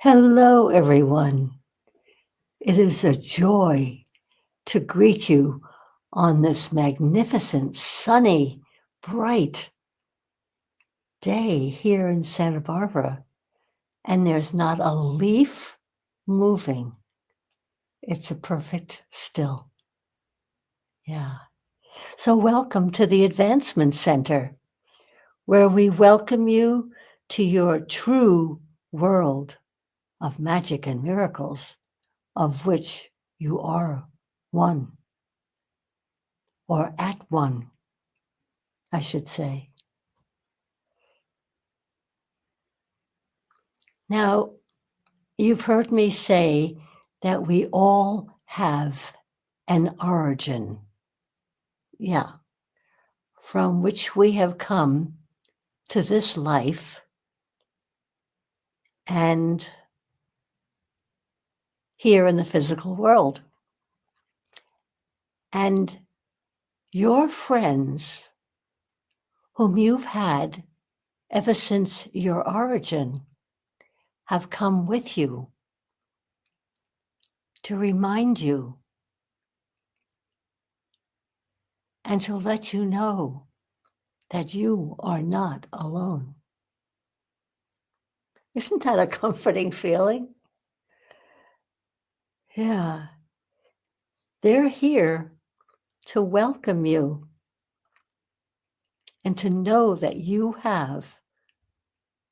Hello, everyone. It is a joy to greet you on this magnificent, sunny, bright day here in Santa Barbara. And there's not a leaf moving. It's a perfect still. Yeah. So, welcome to the Advancement Center, where we welcome you to your true world of magic and miracles, of which you are one. Or at one, I should say. Now, you've heard me say that we all have an origin. Yeah, from which we have come to this life and here in the physical world. And your friends, whom you've had ever since your origin, have come with you to remind you and to let you know that you are not alone. Isn't that a comforting feeling? Yeah. They're here to welcome you and to know that you have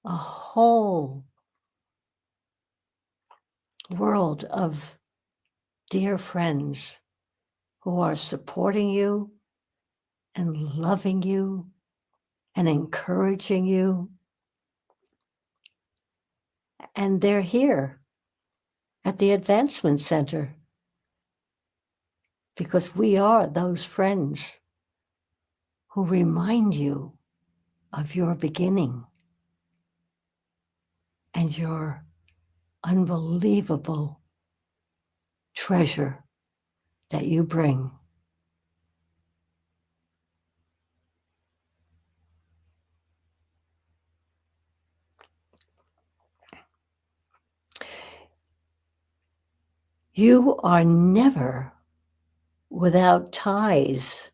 a whole world of dear friends who are supporting you and loving you and encouraging you. And they're here at the Advancement Center because we are those friends who remind you of your beginning and your unbelievable treasure that you bring. You are never without ties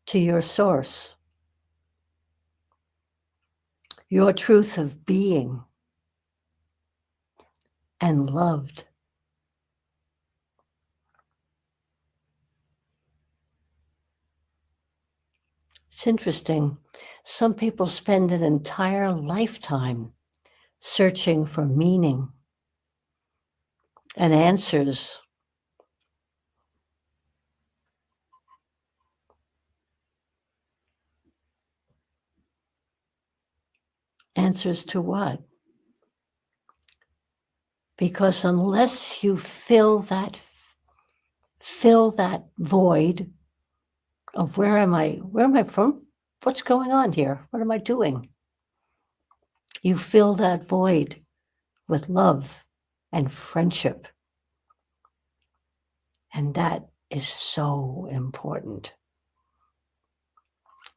to your source, your truth of being and loved. It's interesting. Some people spend an entire lifetime searching for meaning and answers. Answers to what? Because unless you fill that void of where am I from? What's going on here? What am I doing? You fill that void with love and friendship. And that is so important.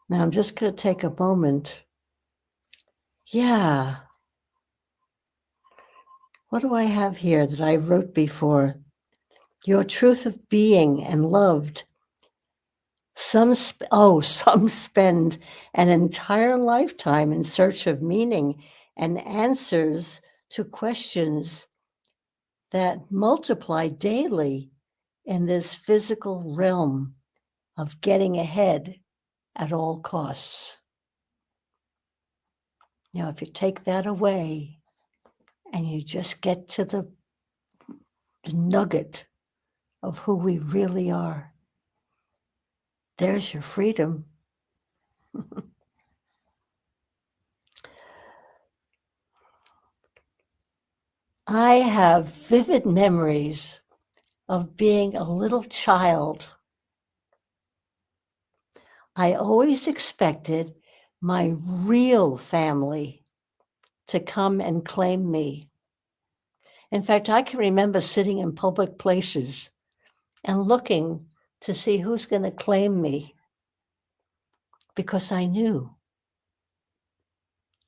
Now, I'm just going to take a moment. Yeah. What do I have here that I wrote before? Your truth of being and loved. Some spend an entire lifetime in search of meaning and answers to questions that multiply daily in this physical realm of getting ahead at all costs. Now, if you take that away and you just get to the nugget of who we really are, there's your freedom. I have vivid memories of being a little child. I always expected my real family to come and claim me. In fact, I can remember sitting in public places and looking to see who's going to claim me because I knew.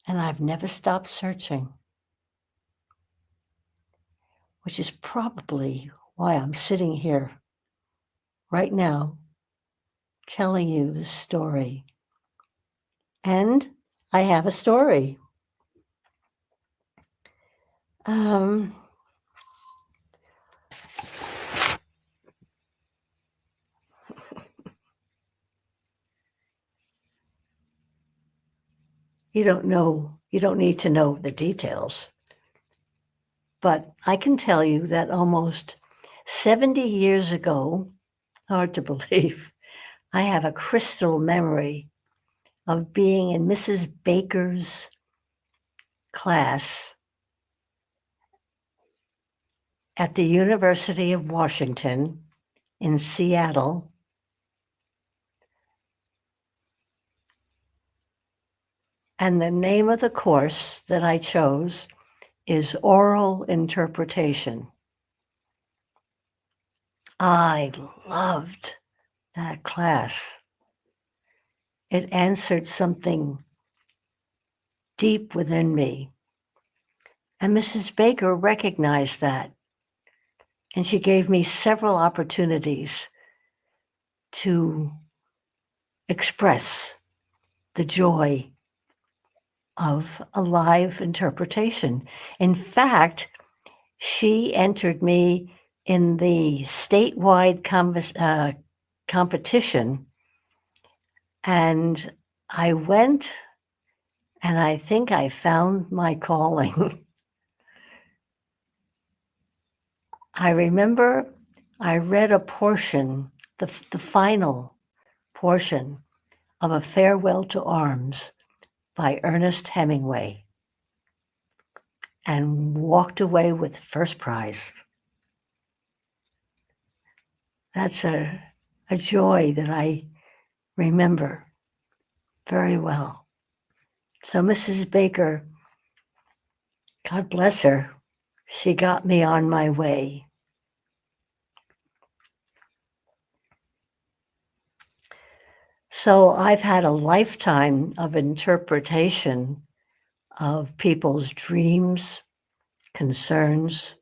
And I've never stopped searching. which is probably why I'm sitting here right now telling you this story. And I have a story. You don't need to know the details. But I can tell you that almost 70 years ago, hard to believe, I have a crystal memory of being in Mrs. Baker's class at the University of Washington in Seattle. And the name of the course that I chose is Oral Interpretation. I loved that class. It answered something deep within me. And Mrs. Baker recognized that. And she gave me several opportunities to express the joy of a live interpretation. In fact, she entered me in the statewide competition, and I went, and I think I found my calling. I remember I read a portion, the final portion of A Farewell to Arms by Ernest Hemingway, and walked away with first prize. That's a joy that I remember very well. So Mrs. Baker, God bless her, she got me on my way. So I've had a lifetime of interpretation of people's dreams, concerns,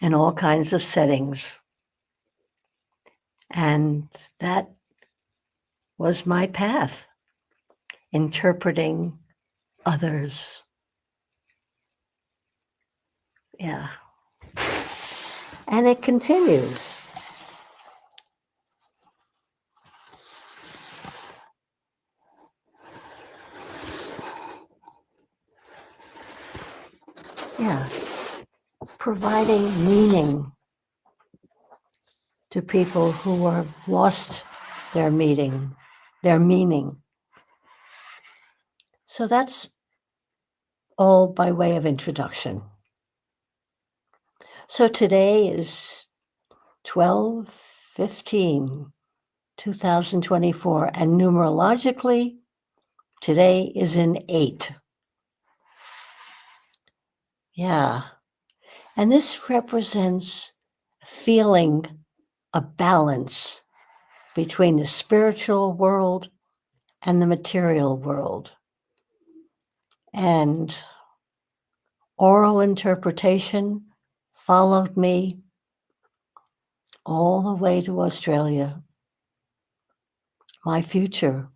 in all kinds of settings. And that was my path, interpreting others. Yeah. And it continues. Yeah. Providing meaning to people who have lost their meaning. So that's all by way of introduction. So today is 12/15/2024, and numerologically, today is an 8. Yeah. And this represents feeling a balance between the spiritual world and the material world. And oral interpretation followed me all the way to Australia. My future.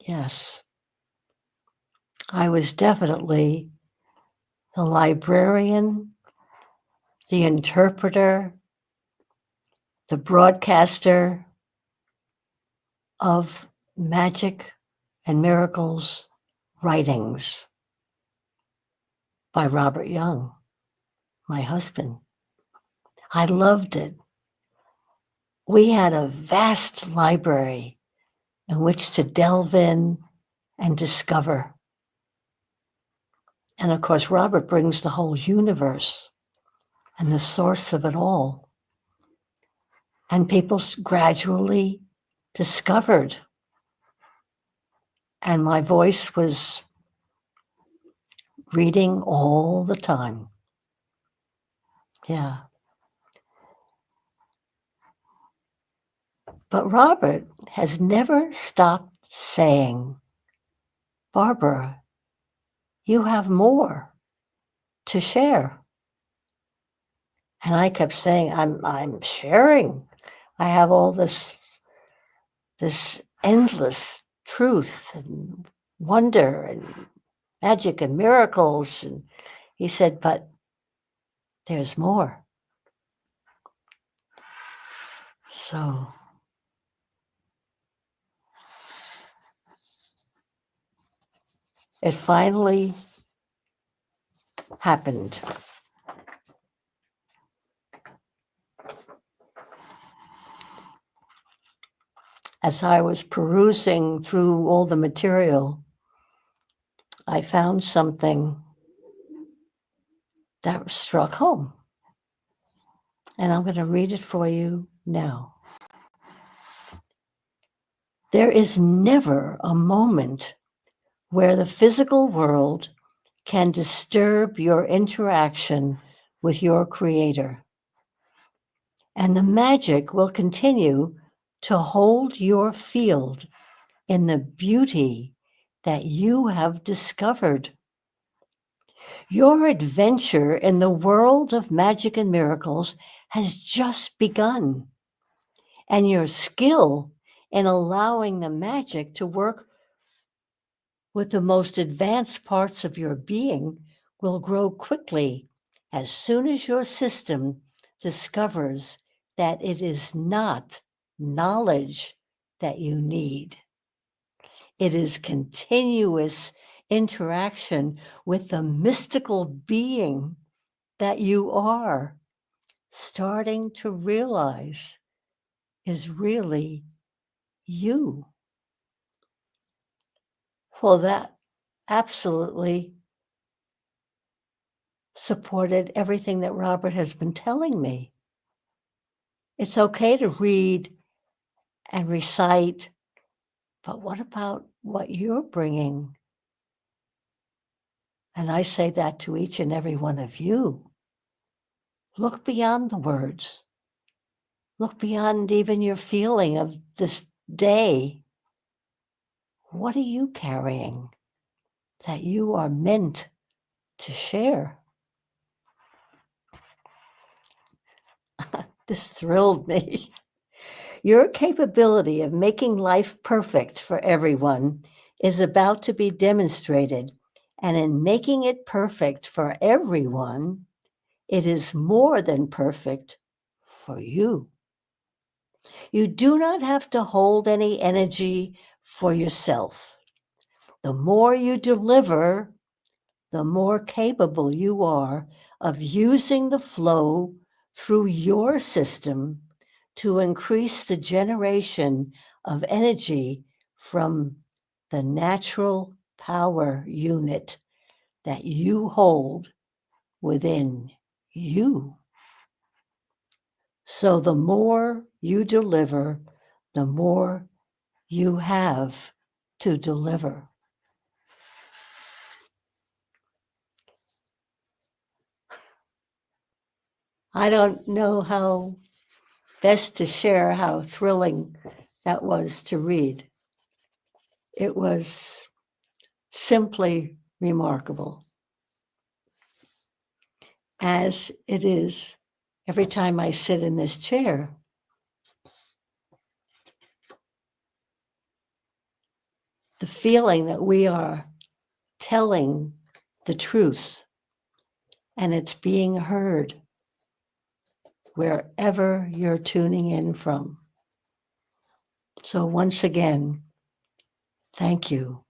Yes. I was definitely the librarian, the interpreter, the broadcaster of Magic and Miracles writings by Robert Young, my husband. I loved it. We had a vast library in which to delve in and discover. And of course, Robert brings the whole universe and the source of it all. And people gradually discovered. And my voice was reading all the time. Yeah. But Robert has never stopped saying, Barbara, you have more to share. And I kept saying, I'm sharing. I have all this endless truth and wonder and magic and miracles. And he said, but there's more. So it finally happened. As I was perusing through all the material, I found something that struck home. And I'm going to read it for you now. There is never a moment where the physical world can disturb your interaction with your Creator. And the magic will continue to hold your field in the beauty that you have discovered. Your adventure in the world of magic and miracles has just begun, and your skill in allowing the magic to work with the most advanced parts of your being will grow quickly as soon as your system discovers that it is not knowledge that you need. It is continuous interaction with the mystical being that you are starting to realize is really you. Well, that absolutely supported everything that Robert has been telling me. It's okay to read and recite, but what about what you're bringing? And I say that to each and every one of you. Look beyond the words. Look beyond even your feeling of this day. What are you carrying that you are meant to share? This thrilled me. Your capability of making life perfect for everyone is about to be demonstrated, and in making it perfect for everyone, it is more than perfect for you. You do not have to hold any energy for yourself. The more you deliver, the more capable you are of using the flow through your system to increase the generation of energy from the natural power unit that you hold within you. So the more you deliver, the more you have to deliver. I don't know how best to share how thrilling that was to read. It was simply remarkable, as it is every time I sit in this chair. The feeling that we are telling the truth and it's being heard wherever you're tuning in from. So once again, thank you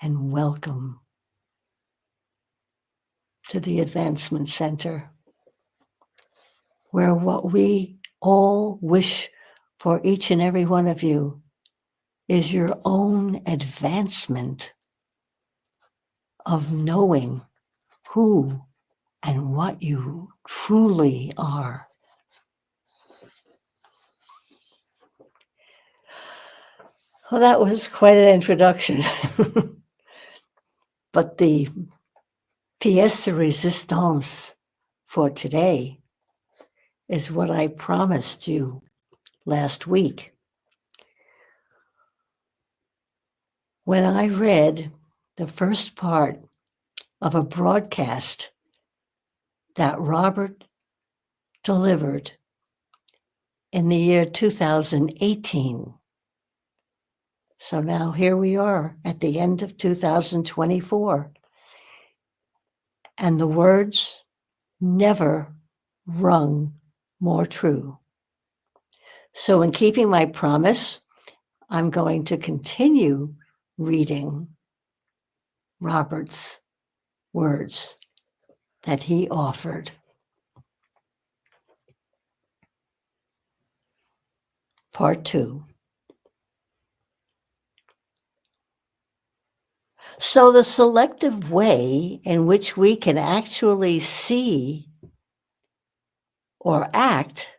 and welcome to the Advancement Center, where what we all wish for each and every one of you is your own advancement of knowing who and what you truly are. Well, that was quite an introduction. But the pièce de résistance for today is what I promised you last week. When I read the first part of a broadcast that Robert delivered in the year 2018. So now here we are at the end of 2024. And the words never rung more true. So in keeping my promise, I'm going to continue reading Robert's words that he offered. Part 2. So the selective way in which we can actually see or act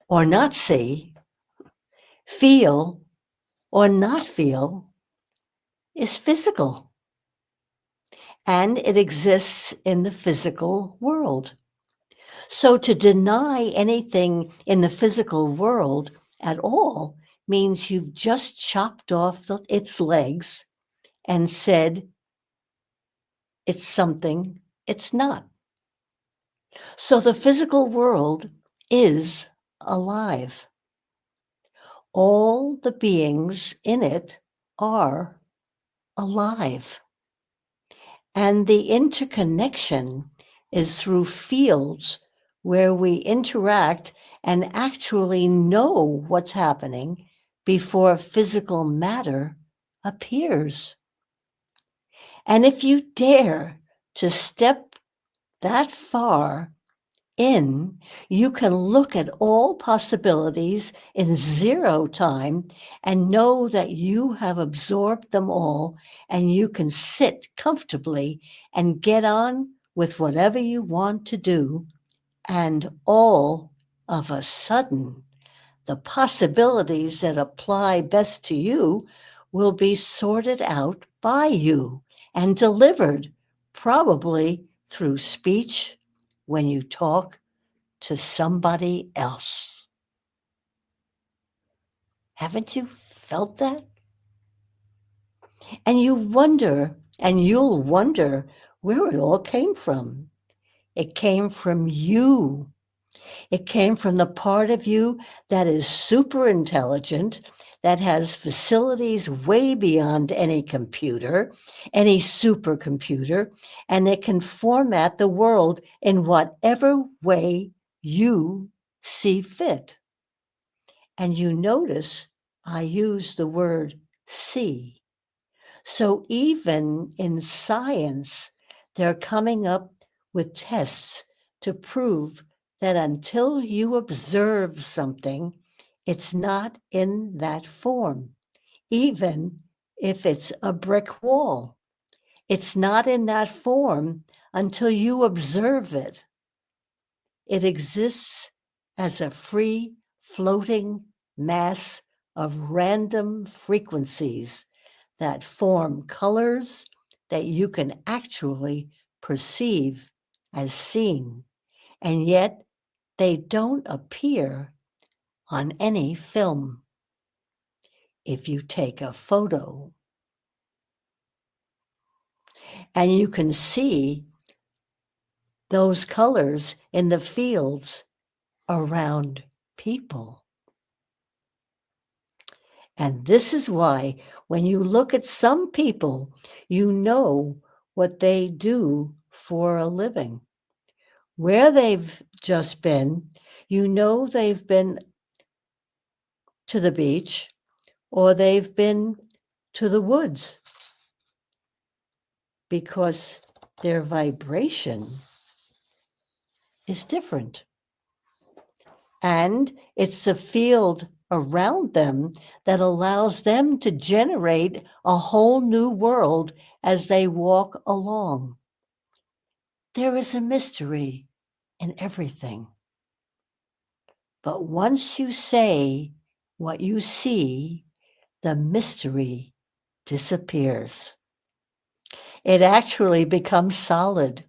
or not see, feel or not feel is physical. And it exists in the physical world. So to deny anything in the physical world at all means you've just chopped off its legs and said it's something it's not. So the physical world is alive. All the beings in it are alive. And the interconnection is through fields where we interact and actually know what's happening before physical matter appears. And if you dare to step that far in, you can look at all possibilities in zero time and know that you have absorbed them all, and you can sit comfortably and get on with whatever you want to do. And all of a sudden, the possibilities that apply best to you will be sorted out by you and delivered, probably through speech when you talk to somebody else. Haven't you felt that? And you wonder, and you'll wonder where it all came from. It came from you. It came from the part of you that is super intelligent, that has facilities way beyond any computer, any supercomputer, and it can format the world in whatever way you see fit. And you notice I use the word see. So even in science, they're coming up with tests to prove that until you observe something, it's not in that form. Even if it's a brick wall, it's not in that form until you observe it. It exists as a free floating mass of random frequencies that form colors that you can actually perceive as seen, and yet they don't appear on any film. If you take a photo and you can see those colors in the fields around people. And this is why when you look at some people, you know what they do for a living. Where they've just been, you know they've been to the beach or they've been to the woods because their vibration is different. And it's the field around them that allows them to generate a whole new world as they walk along. There is a mystery in everything. But once you say what you see, the mystery disappears. It actually becomes solid,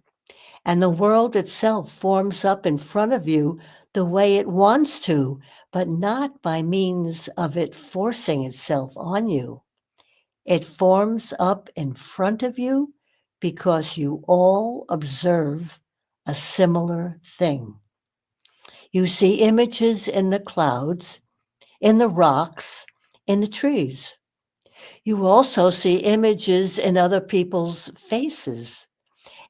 and the world itself forms up in front of you the way it wants to, but not by means of it forcing itself on you. It forms up in front of you because you all observe a similar thing. You see images in the clouds, in the rocks, in the trees. You also see images in other people's faces.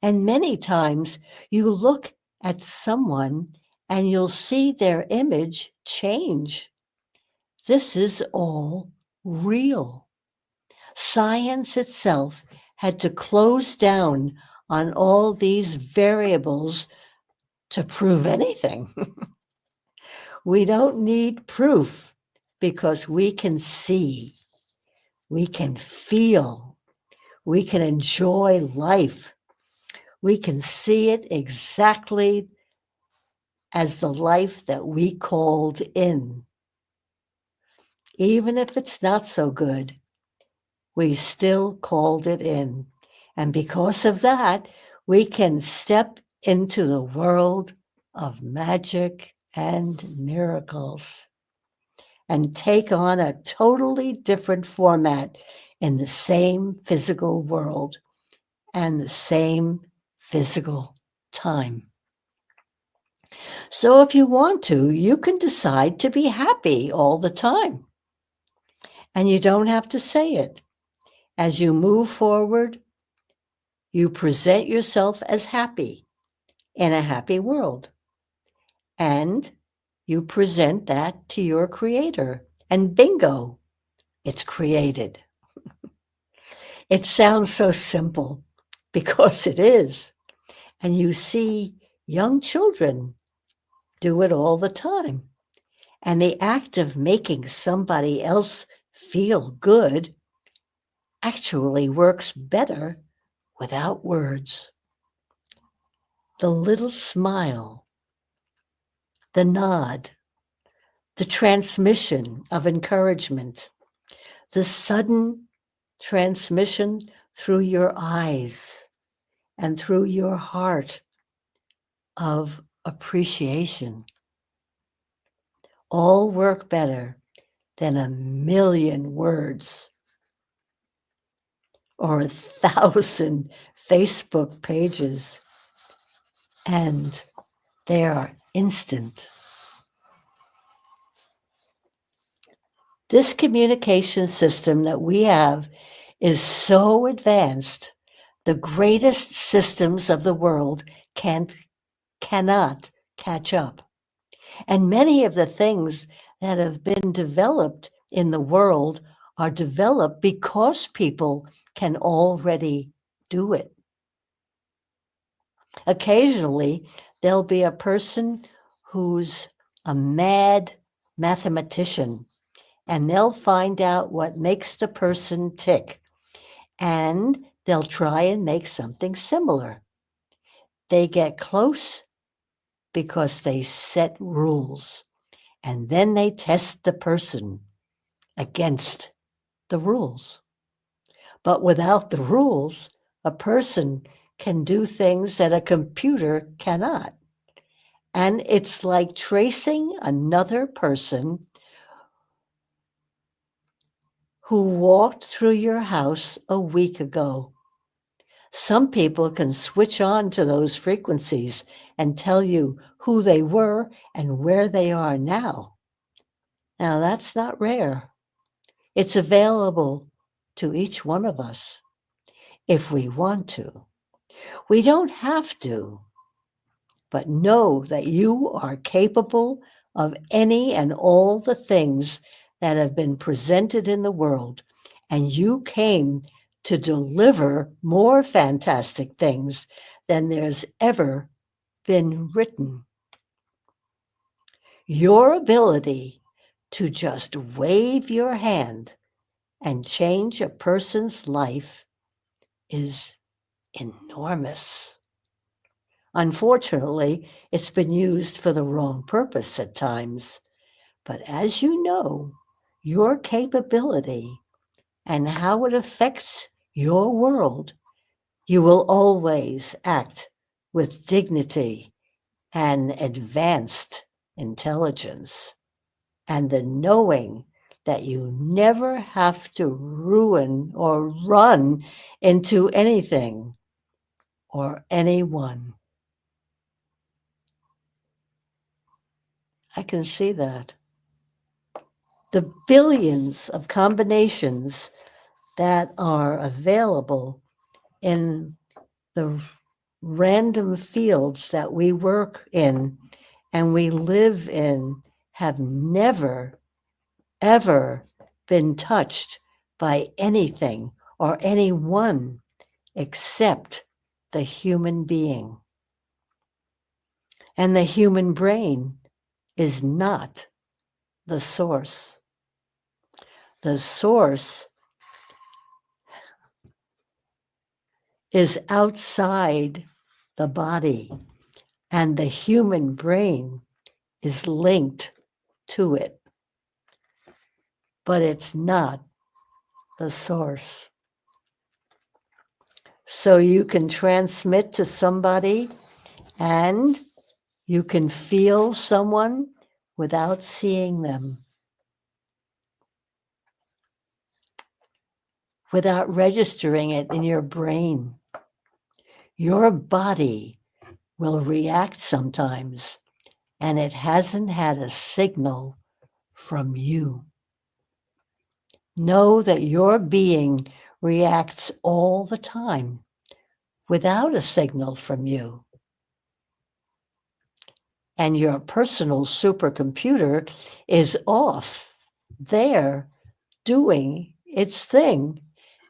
And many times you look at someone and you'll see their image change. This is all real. Science itself had to close down on all these variables to prove anything. We don't need proof because we can see, we can feel, we can enjoy life. We can see it exactly as the life that we called in. Even if it's not so good, we still called it in. And because of that, we can step into the world of magic and miracles and take on a totally different format in the same physical world and the same physical time. So if you want to, you can decide to be happy all the time. And you don't have to say it. As you move forward, you present yourself as happy in a happy world. And you present that to your creator. And bingo, it's created. It sounds so simple because it is. And you see young children do it all the time. And the act of making somebody else feel good actually works better without words. The little smile, the nod, the transmission of encouragement, the sudden transmission through your eyes and through your heart of appreciation all work better than a million words or 1,000 Facebook pages, and they are instant. This communication system that we have is so advanced, the greatest systems of the world cannot catch up. And many of the things that have been developed in the world are developed because people can already do it. Occasionally, there'll be a person who's a mad mathematician, and they'll find out what makes the person tick, and they'll try and make something similar. They get close because they set rules, and then they test the person against the rules. But without the rules, a person can do things that a computer cannot. And it's like tracing another person who walked through your house a week ago. Some people can switch on to those frequencies and tell you who they were and where they are now. Now, that's not rare. It's available to each one of us if we want to. We don't have to, but know that you are capable of any and all the things that have been presented in the world, and you came to deliver more fantastic things than there's ever been written. Your ability to just wave your hand and change a person's life is enormous. Unfortunately, it's been used for the wrong purpose at times. But as you know, your capability and how it affects your world, you will always act with dignity and advanced intelligence, and the knowing that you never have to ruin or run into anything or anyone. I can see that. The billions of combinations that are available in the random fields that we work in and we live in have never, ever been touched by anything or anyone except the human being. And the human brain is not the source. The source is outside the body, and the human brain is linked to it. But it's not the source. So you can transmit to somebody and you can feel someone without seeing them, without registering it in your brain. Your body will react sometimes, and it hasn't had a signal from you. Know that your being reacts all the time without a signal from you. And your personal supercomputer is off there doing its thing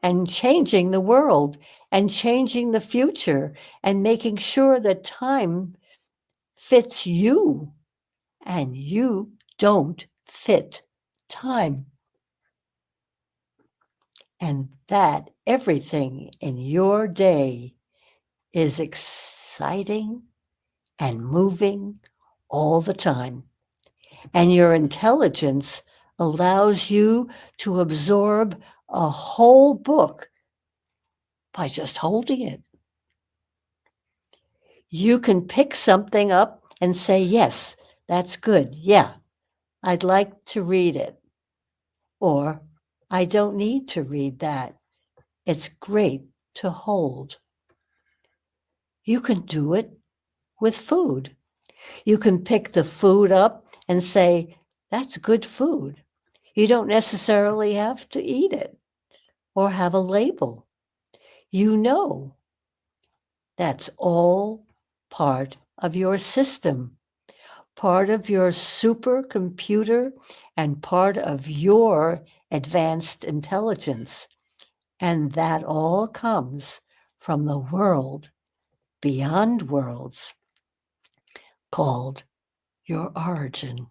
and changing the world and changing the future and making sure that time fits you and you don't fit time. And that everything in your day is exciting and moving all the time. And your intelligence allows you to absorb a whole book by just holding it. You can pick something up and say, yes, that's good. Yeah, I'd like to read it. Or I don't need to read that. It's great to hold. You can do it with food. You can pick the food up and say, that's good food. You don't necessarily have to eat it or have a label. You know that's all part of your system, part of your supercomputer, and part of your advanced intelligence. And that all comes from the world beyond worlds called your origin.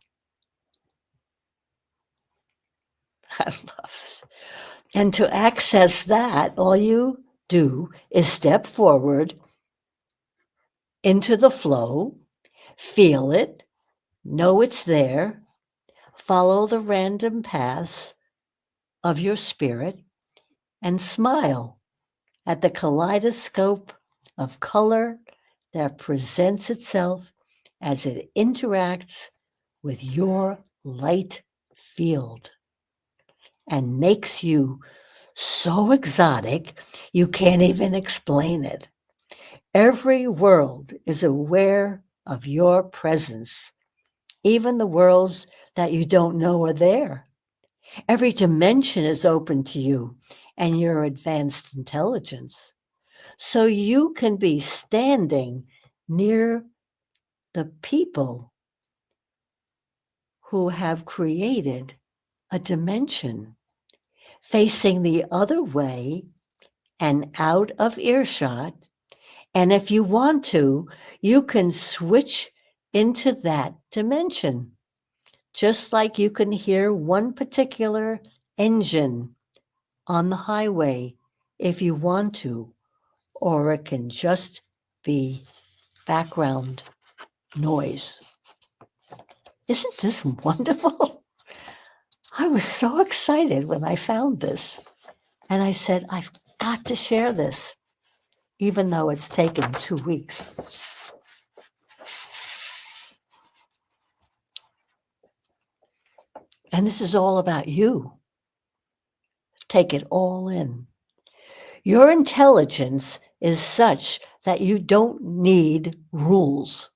I love it. And to access that, all you do is step forward into the flow, feel it, know it's there, follow the random paths of your spirit, and smile at the kaleidoscope of color that presents itself as it interacts with your light field and makes you so exotic you can't even explain it. Every world is aware of your presence, even the worlds that you don't know are there. Every dimension is open to you and your advanced intelligence. So you can be standing near the people who have created a dimension, facing the other way and out of earshot. And if you want to, you can switch into that dimension, just like you can hear one particular engine on the highway if you want to, or it can just be background noise. Isn't this wonderful? I was so excited when I found this. And I said, I've got to share this, even though it's taken 2 weeks. And this is all about you. Take it all in. Your intelligence is such that you don't need rules.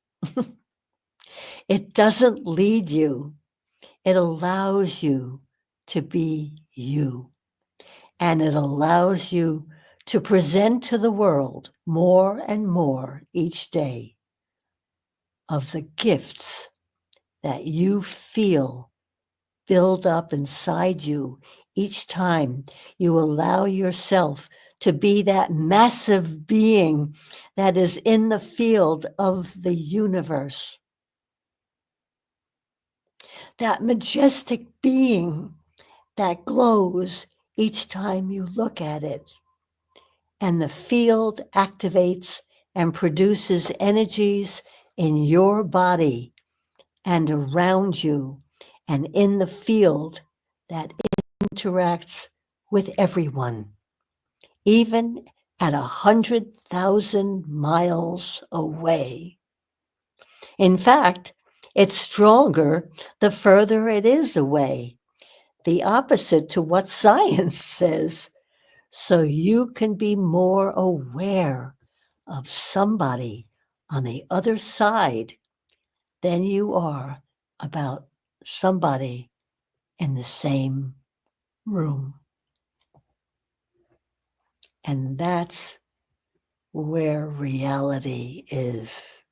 It doesn't lead you. It allows you to be you. And it allows you to present to the world more and more each day of the gifts that you feel build up inside you each time you allow yourself to be that massive being that is in the field of the universe. That majestic being that glows each time you look at it. And the field activates and produces energies in your body and around you and in the field that interacts with everyone, even at 100,000 miles away. In fact, it's stronger the further it is away, the opposite to what science says, so you can be more aware of somebody on the other side than you are about somebody in the same room. And that's where reality is.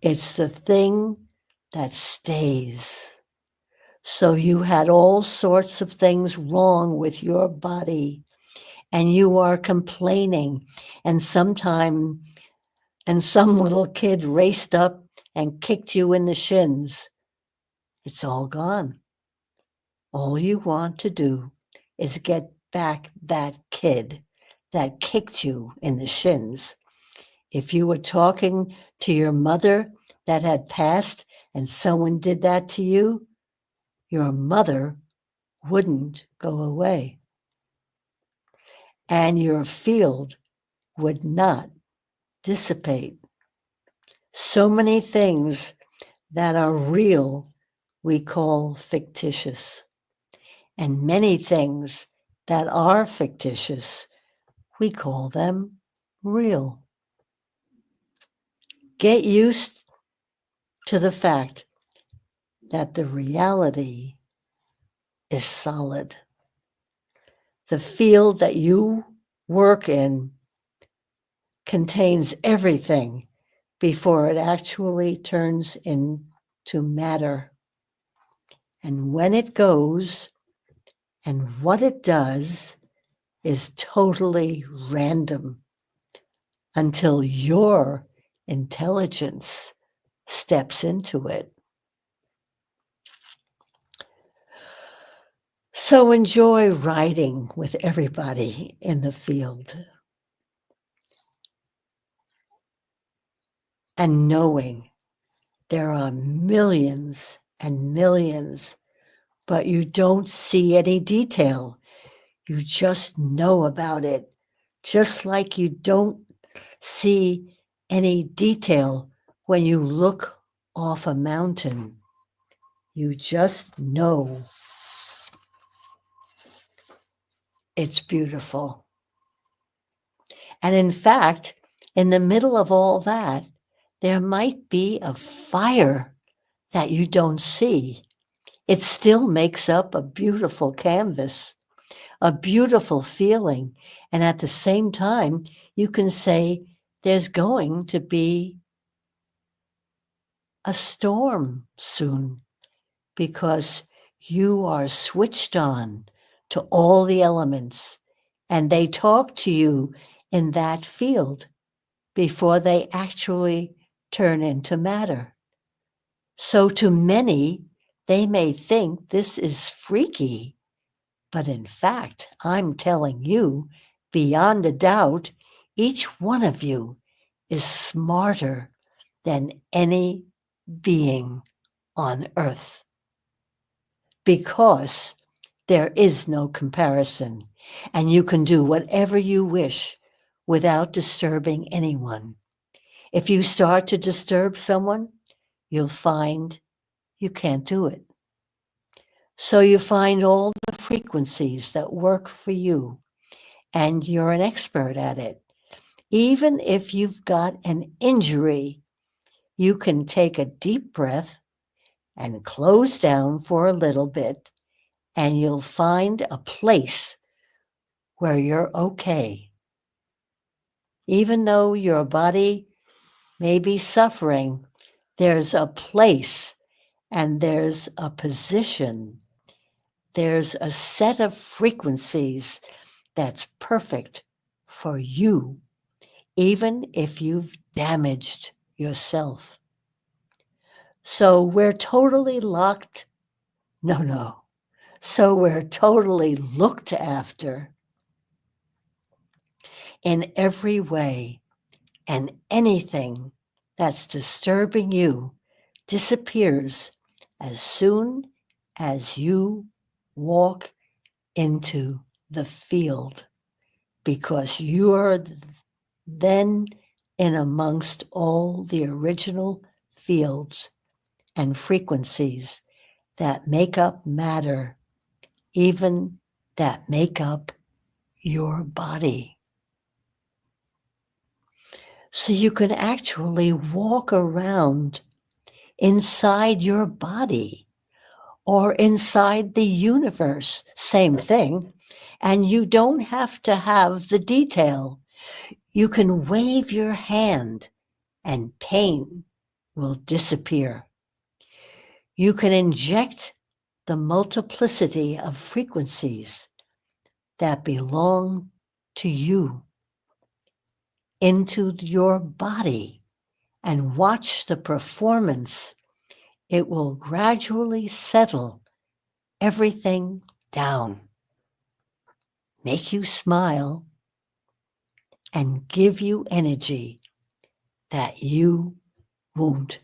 It's the thing that stays. So you had all sorts of things wrong with your body, and you are complaining, and some little kid raced up and kicked you in the shins. It's all gone. All you want to do is get back that kid that kicked you in the shins. If you were talking to your mother that had passed and someone did that to you, your mother wouldn't go away. And your field would not dissipate. So many things that are real we call fictitious. And many things that are fictitious, we call them real. Get used to the fact that the reality is solid. The field that you work in contains everything before it actually turns into matter. And when it goes and what it does is totally random until your intelligence steps into it. So enjoy riding with everybody in the field and knowing there are millions and millions, but you don't see any detail. You just know about it, just like you don't see any detail when you look off a mountain. You just know it's beautiful. And in fact, in the middle of all that, there might be a fire that you don't see. It still makes up a beautiful canvas, a beautiful feeling. And at the same time, you can say there's going to be a storm soon because you are switched on to all the elements and they talk to you in that field before they actually turn into matter. So to many, they may think this is freaky, but in fact, I'm telling you, beyond a doubt, each one of you is smarter than any being on earth because there is no comparison and you can do whatever you wish without disturbing anyone. If you start to disturb someone, you'll find you can't do it. So you find all the frequencies that work for you and you're an expert at it. Even if you've got an injury, you can take a deep breath and close down for a little bit, and you'll find a place where you're okay. Even though your body may be suffering, there's a place and there's a position. There's a set of frequencies that's perfect for you, even if you've damaged yourself. So we're totally locked. No. So we're totally looked after in every way, and anything that's disturbing you disappears as soon as you walk into the field, because you're then in amongst all the original fields and frequencies that make up matter, even that make up your body. So you can actually walk around inside your body or inside the universe, same thing. And you don't have to have the detail. You can wave your hand and pain will disappear. You can inject the multiplicity of frequencies that belong to you into your body and watch the performance. It will gradually settle everything down, make you smile, and give you energy that you won't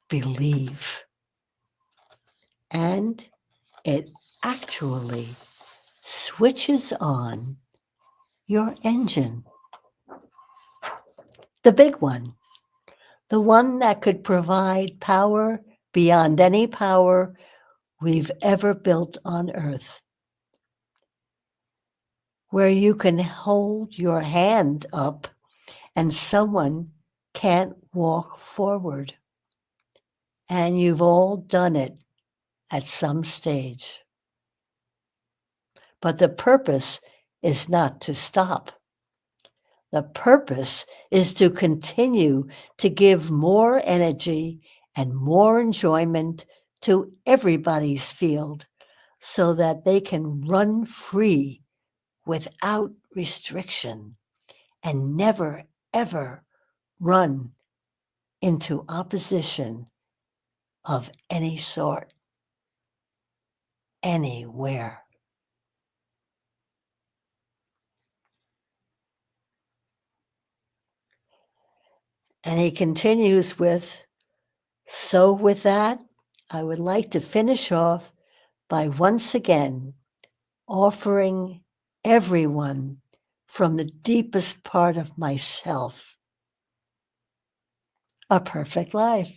believe. And it actually switches on your engine. The big one, the one that could provide power beyond any power we've ever built on Earth, where you can hold your hand up and someone can't walk forward. And you've all done it at some stage. But the purpose is not to stop. The purpose is to continue to give more energy and more enjoyment to everybody's field so that they can run free without restriction and never, ever run into opposition of any sort, anywhere. And he continues with, so with that, I would like to finish off by once again offering everyone from the deepest part of myself a perfect life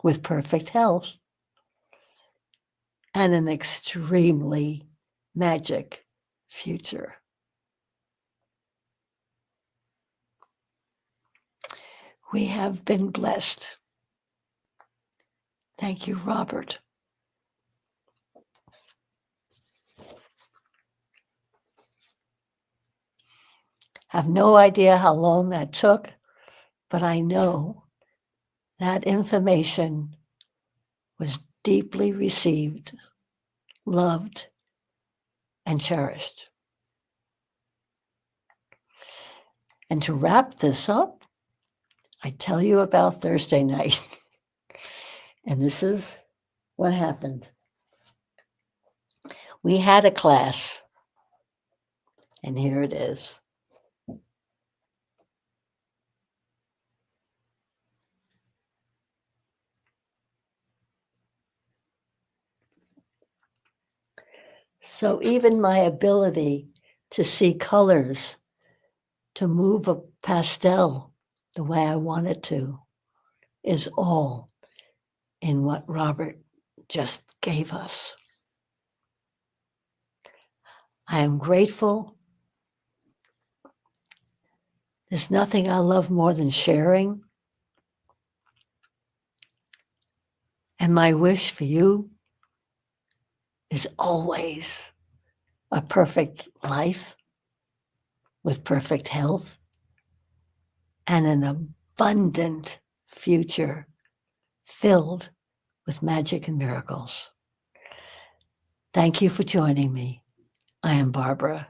with perfect health and an extremely magic future. We have been blessed. Thank you, Robert. Have no idea how long that took, but I know that information was deeply received, loved, and cherished. And to wrap this up, I tell you about Thursday night. And this is what happened. We had a class, and here it is. So even my ability to see colors, to move a pastel the way I want it to, is all in what Robert just gave us. I am grateful. There's nothing I love more than sharing. And my wish for you is always a perfect life with perfect health and an abundant future filled with magic and miracles. Thank you for joining me. I am Barbara.